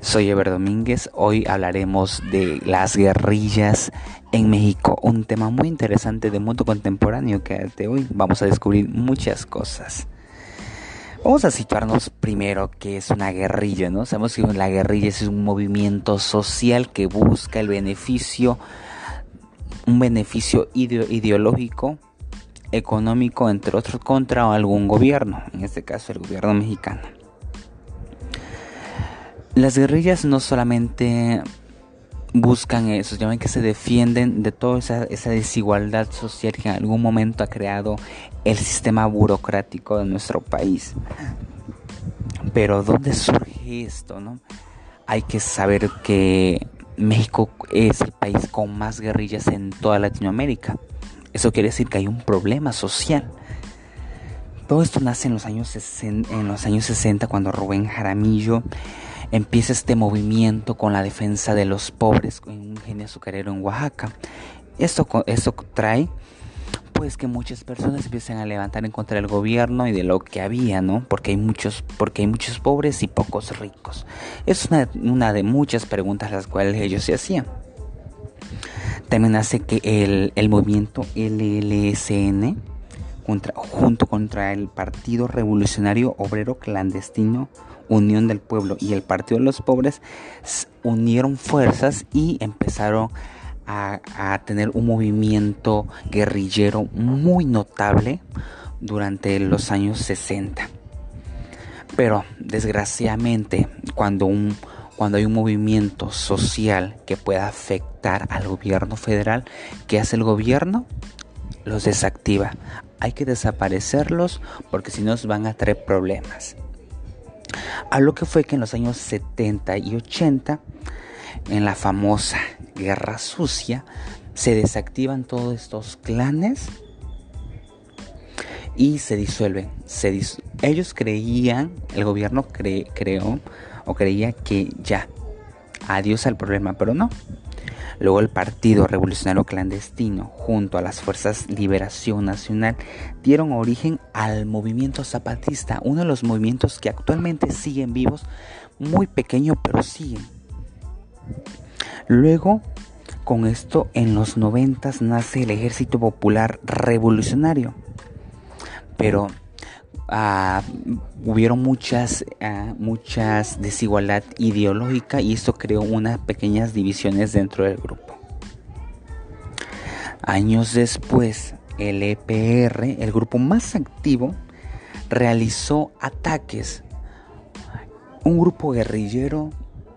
Soy Ever Domínguez. Hoy hablaremos de las guerrillas en México, un tema muy interesante del mundo contemporáneo que de hoy vamos a descubrir muchas cosas. Vamos a situarnos primero qué es una guerrilla, ¿no? Sabemos que la guerrilla es un movimiento social que busca un beneficio ideológico, económico, entre otros, contra algún gobierno, en este caso el gobierno mexicano. Las guerrillas no solamente buscan eso, sino que se defienden de toda esa desigualdad social que en algún momento ha creado el sistema burocrático de nuestro país. Pero ¿dónde surge esto, no? Hay que saber que México es el país con más guerrillas en toda Latinoamérica. Eso quiere decir que hay un problema social. Todo esto nace en los años 60 cuando Rubén Jaramillo empieza este movimiento con la defensa de los pobres en un ingenio azucarero en Oaxaca. Esto trae pues que muchas personas empiezan a levantar en contra del gobierno y de lo que había, ¿no? Porque hay muchos pobres y pocos ricos. Es una de muchas preguntas las cuales ellos se hacían. También hace que el movimiento LLSN junto contra el Partido Revolucionario Obrero Clandestino Unión del Pueblo y el Partido de los Pobres unieron fuerzas y empezaron a tener un movimiento guerrillero muy notable durante los años 60. Pero desgraciadamente cuando hay un movimiento social que pueda afectar al gobierno federal, ¿qué hace el gobierno? Los desactiva. Hay que desaparecerlos porque si no nos van a traer problemas. A lo que fue que en los años 70 y 80, en la famosa Guerra Sucia, se desactivan todos estos clanes y se disuelven. Ellos creían, el gobierno creía que ya, adiós al problema, pero no. Luego el Partido Revolucionario Clandestino junto a las Fuerzas Liberación Nacional dieron origen al movimiento zapatista, uno de los movimientos que actualmente siguen vivos, muy pequeño pero siguen. Luego, con esto, en los 90 nace el Ejército Popular Revolucionario, pero hubieron muchas desigualdad ideológica y esto creó unas pequeñas divisiones dentro del grupo. Años después, el EPR, el grupo más activo, realizó ataques. Un grupo guerrillero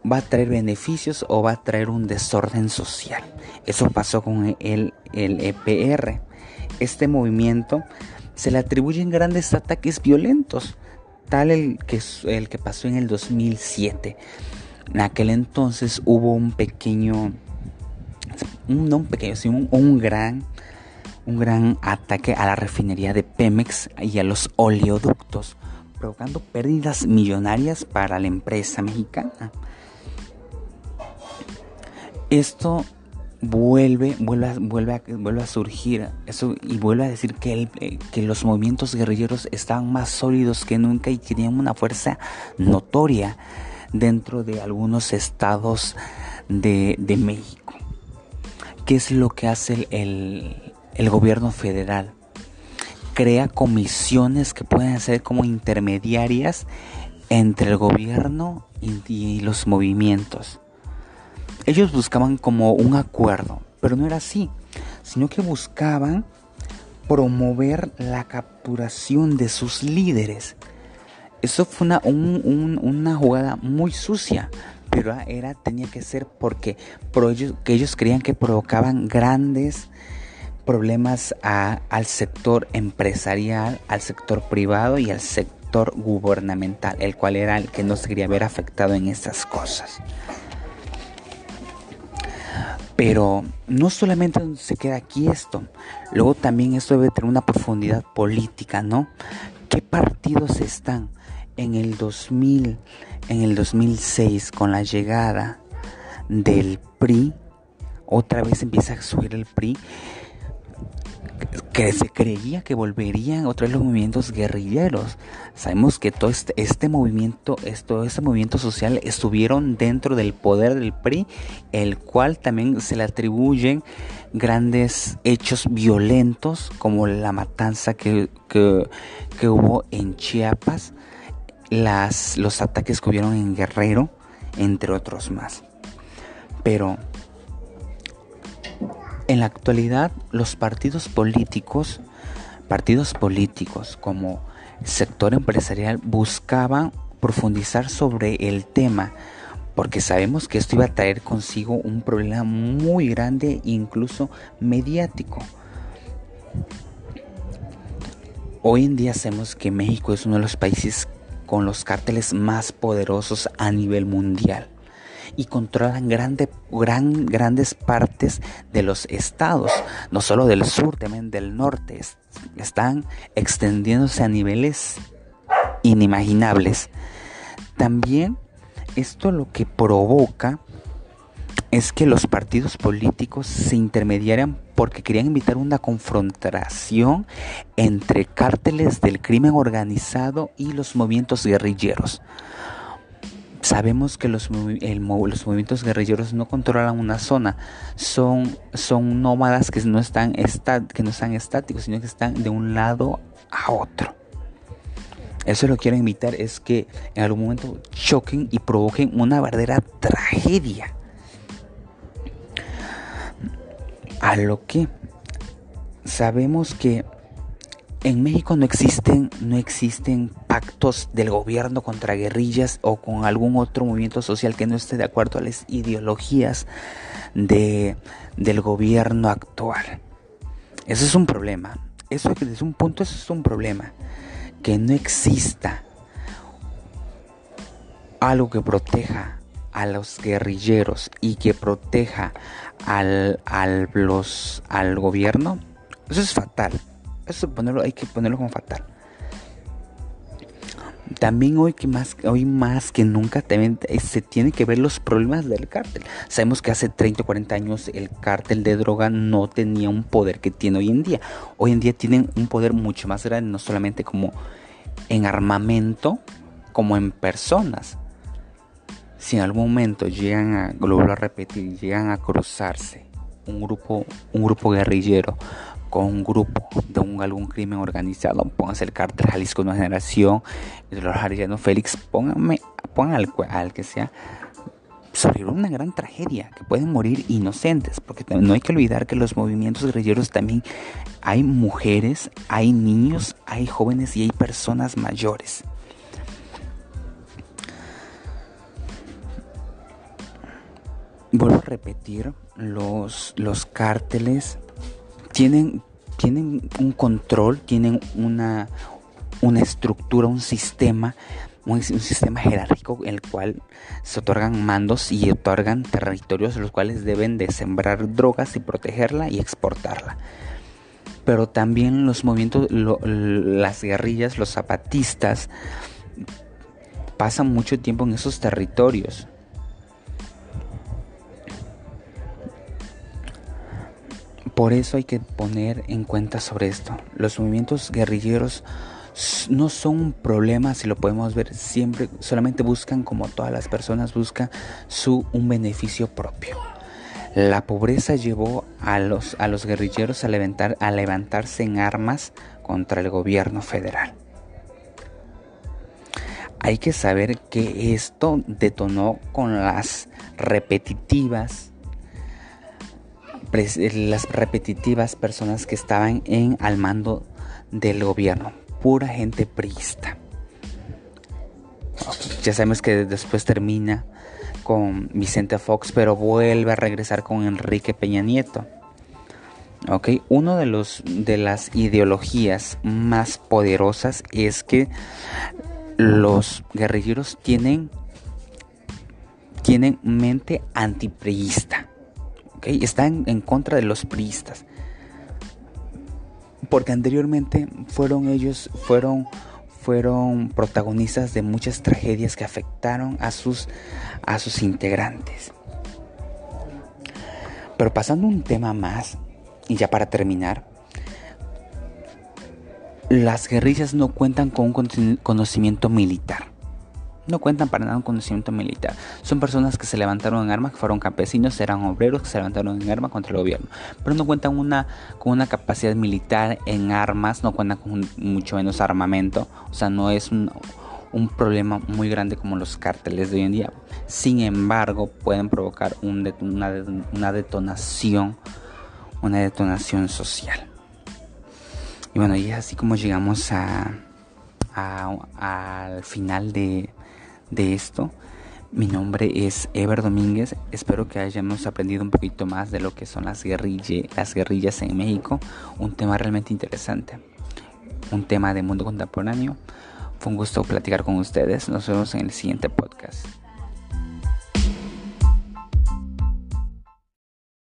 va a traer beneficios o va a traer un desorden social. Eso pasó con el EPR. Este movimiento se le atribuyen grandes ataques violentos, tal el que pasó en el 2007. En aquel entonces hubo un gran ataque a la refinería de Pemex y a los oleoductos, provocando pérdidas millonarias para la empresa mexicana. Esto vuelve a surgir eso y vuelve a decir que los movimientos guerrilleros estaban más sólidos que nunca y tenían una fuerza notoria dentro de algunos estados de México. ¿Qué es lo que hace el gobierno federal? Crea comisiones que pueden ser como intermediarias entre el gobierno y los movimientos. Ellos buscaban como un acuerdo, pero no era así, sino que buscaban promover la capturación de sus líderes. Eso fue una jugada muy sucia, pero tenía que ser porque ellos creían que provocaban grandes problemas al sector empresarial, al sector privado y al sector gubernamental, el cual era el que no se quería ver afectado en estas cosas. Pero no solamente se queda aquí esto, luego también esto debe tener una profundidad política, ¿no? ¿Qué partidos están en el 2006 con la llegada del PRI? Otra vez empieza a subir el PRI. que se creía que volverían otra vez los movimientos guerrilleros. Sabemos que todo este movimiento social estuvieron dentro del poder del PRI, el cual también se le atribuyen grandes hechos violentos como la matanza que hubo en Chiapas, los ataques que hubieron en Guerrero, entre otros más. Pero en la actualidad los partidos políticos como sector empresarial buscaban profundizar sobre el tema, porque sabemos que esto iba a traer consigo un problema muy grande, incluso mediático. Hoy en día sabemos que México es uno de los países con los cárteles más poderosos a nivel mundial y controlan grandes partes de los estados, no solo del sur, también del norte. Están extendiéndose a niveles inimaginables. También esto lo que provoca es que los partidos políticos se intermediaran porque querían evitar una confrontación entre cárteles del crimen organizado y los movimientos guerrilleros. Sabemos que los movimientos guerrilleros no controlan una zona, son nómadas que no están estáticos, sino que están de un lado a otro. Eso lo que quieren evitar, es que en algún momento choquen y provoquen una verdadera tragedia. A lo que sabemos que en México no existen pactos del gobierno contra guerrillas o con algún otro movimiento social que no esté de acuerdo a las ideologías del gobierno actual. Eso es un problema. Eso es un problema. Que no exista algo que proteja a los guerrilleros y que proteja al gobierno. Eso es fatal. Eso hay que ponerlo como fatal. También hoy más que nunca también se tiene que ver los problemas del cártel. Sabemos que hace 30 o 40 años el cártel de droga no tenía un poder que tiene hoy en día. Hoy en día tienen un poder mucho más grande, no solamente como en armamento, como en personas. Si en algún momento llegan a cruzarse un grupo guerrillero con un grupo de algún crimen organizado, pónganse el cártel Jalisco Nueva Generación, los Arellano Félix, pongan al que sea, sobre una gran tragedia, que pueden morir inocentes, porque no hay que olvidar que los movimientos guerrilleros también hay mujeres, hay niños, hay jóvenes y hay personas mayores. Vuelvo a repetir, los cárteles tienen un control, tienen una estructura, un sistema jerárquico en el cual se otorgan mandos y otorgan territorios los cuales deben de sembrar drogas y protegerla y exportarla. Pero también los movimientos, las guerrillas, los zapatistas pasan mucho tiempo en esos territorios. Por eso hay que poner en cuenta sobre esto. Los movimientos guerrilleros no son un problema, si lo podemos ver, siempre solamente buscan, como todas las personas, buscan un beneficio propio. La pobreza llevó a los guerrilleros a levantarse en armas contra el gobierno federal. Hay que saber que esto detonó con las repetitivas personas que estaban al mando del gobierno, pura gente priista. Ya sabemos que después termina con Vicente Fox, pero vuelve a regresar con Enrique Peña Nieto. Uno de las ideologías más poderosas es que los guerrilleros tienen mente antipriista. Están en contra de los priistas, porque anteriormente fueron protagonistas de muchas tragedias que afectaron a sus integrantes. Pero pasando un tema más, y ya para terminar, las guerrillas no cuentan con un conocimiento militar. No cuentan para nada un conocimiento militar. Son personas que se levantaron en armas, que fueron campesinos, eran obreros que se levantaron en armas contra el gobierno. Pero no cuentan con una capacidad militar en armas, no cuentan con mucho menos armamento. O sea, no es un problema muy grande como los cárteles de hoy en día. Sin embargo, pueden provocar una detonación social. Y bueno, y es así como llegamos al final de esto. Mi nombre es Ever Domínguez. Espero que hayamos aprendido un poquito más de lo que son las guerrillas en México. Un tema realmente interesante. Un tema de mundo contemporáneo. Fue un gusto platicar con ustedes. Nos vemos en el siguiente podcast.